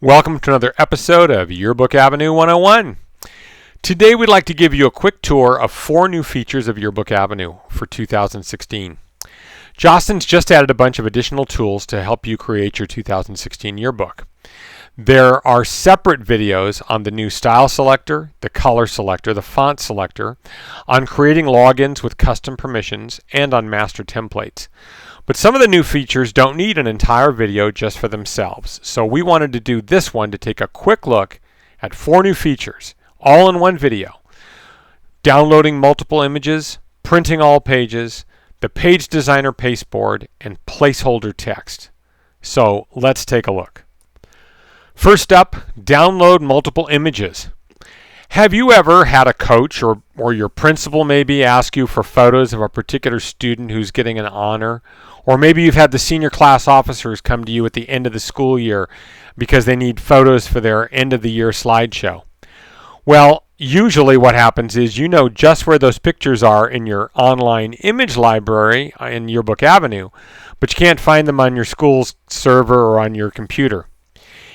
Welcome to another episode of Yearbook Avenue 101. Today we'd like to give you a quick tour of 4 new features of Yearbook Avenue for 2016. Justin's just added a bunch of additional tools to help you create your 2016 yearbook. There are separate videos on the new style selector, the color selector, the font selector, on creating logins with custom permissions, and on master templates. But some of the new features don't need an entire video just for themselves, so we wanted to do this one to take a quick look at 4 new features, all in one video. Downloading multiple images, printing all pages, the page designer pasteboard, and placeholder text. So let's take a look. First up, download multiple images. Have you ever had a coach or your principal maybe ask you for photos of a particular student who's getting an honor? Or maybe you've had the senior class officers come to you at the end of the school year because they need photos for their end of the year slideshow. Well, usually what happens is you know just where those pictures are in your online image library in Yearbook Avenue, but you can't find them on your school's server or on your computer.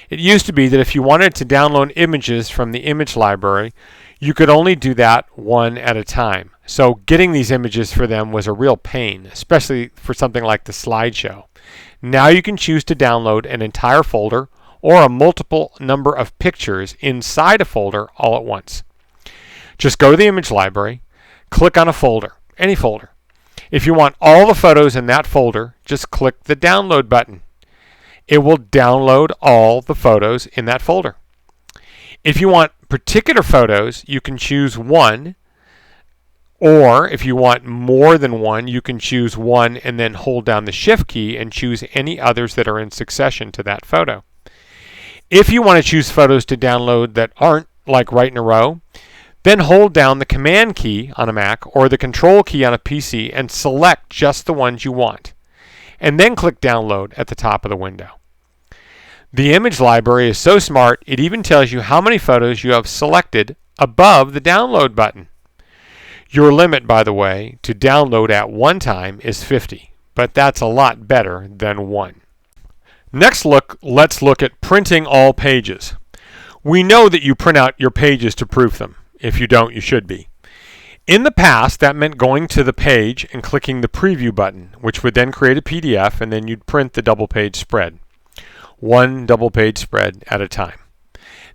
It used to be that if you wanted to download images from the image library, you could only do that one at a time. So getting these images for them was a real pain, especially for something like the slideshow. Now you can choose to download an entire folder or a multiple number of pictures inside a folder all at once. Just go to the image library, click on a folder, any folder. If you want all the photos in that folder, just click the download button. It will download all the photos in that folder. If you want particular photos, you can choose one, or if you want more than one, you can choose one and then hold down the Shift key and choose any others that are in succession to that photo. If you want to choose photos to download that aren't like right in a row, then hold down the Command key on a Mac or the Control key on a PC and select just the ones you want, and then click Download at the top of the window. The image library is so smart, it even tells you how many photos you have selected above the download button. Your limit, by the way, to download at one time is 50, but that's a lot better than 1. Next, let's look at printing all pages. We know that you print out your pages to proof them. If you don't, you should be. In the past, that meant going to the page and clicking the preview button, which would then create a PDF, and then you'd print the double-page spread. One double-page spread at a time.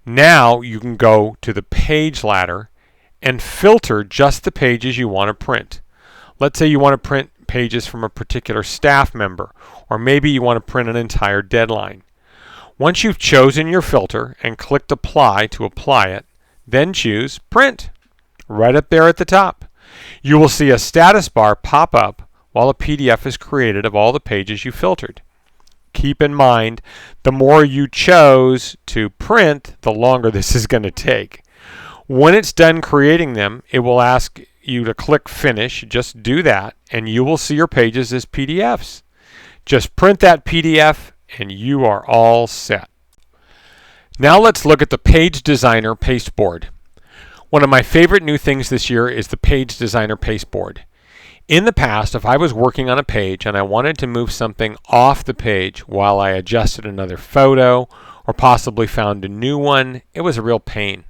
Now you can go to the page ladder and filter just the pages you want to print. Let's say you want to print pages from a particular staff member, or maybe you want to print an entire deadline. Once you've chosen your filter and clicked Apply to apply it, then choose Print. Right up there at the top. You will see a status bar pop up while a PDF is created of all the pages you filtered. Keep in mind, the more you chose to print, the longer this is going to take. When it's done creating them, it will ask you to click Finish. Just do that, and you will see your pages as PDFs. Just print that PDF, and you are all set. Now let's look at the Page Designer Pasteboard. One of my favorite new things this year is the Page Designer Pasteboard. In the past, if I was working on a page and I wanted to move something off the page while I adjusted another photo or possibly found a new one, it was a real pain.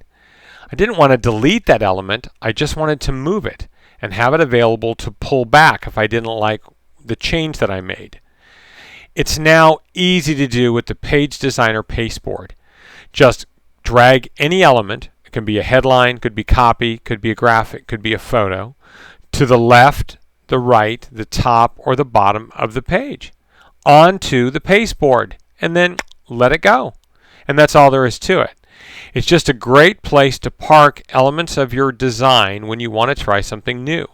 I didn't want to delete that element, I just wanted to move it and have it available to pull back if I didn't like the change that I made. It's now easy to do with the Page Designer Pasteboard. Just drag any element, it can be a headline, could be copy, could be a graphic, could be a photo, to the left, the right, the top, or the bottom of the page onto the pasteboard, and then let it go. And that's all there is to it. It's just a great place to park elements of your design when you want to try something new.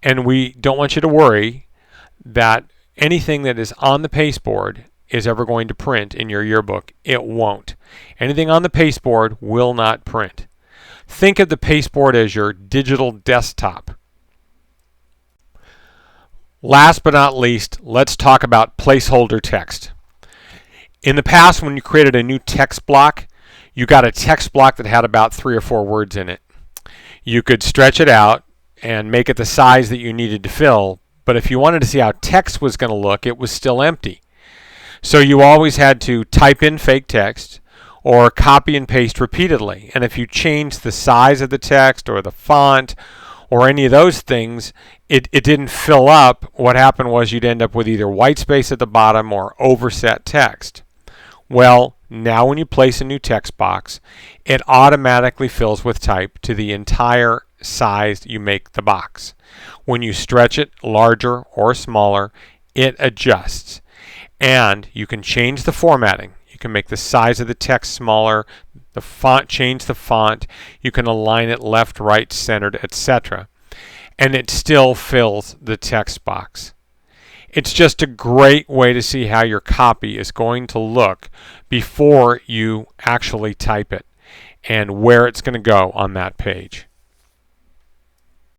And we don't want you to worry that anything that is on the pasteboard is ever going to print in your yearbook. It won't. Anything on the pasteboard will not print. Think of the pasteboard as your digital desktop. Last but not least, let's talk about placeholder text. In the past, when you created a new text block, you got a text block that had about 3 or 4 words in it. You could stretch it out and make it the size that you needed to fill, but if you wanted to see how text was going to look, it was still empty. So you always had to type in fake text, or copy and paste repeatedly. And if you change the size of the text or the font or any of those things, it didn't fill up. What happened was you'd end up with either white space at the bottom or overset text. Well, now when you place a new text box, it automatically fills with type to the entire size you make the box. When you stretch it larger or smaller, it adjusts. And you can change the formatting. You can make the size of the text smaller, the font, change the font, you can align it left, right, centered, etc. And it still fills the text box. It's just a great way to see how your copy is going to look before you actually type it and where it's going to go on that page.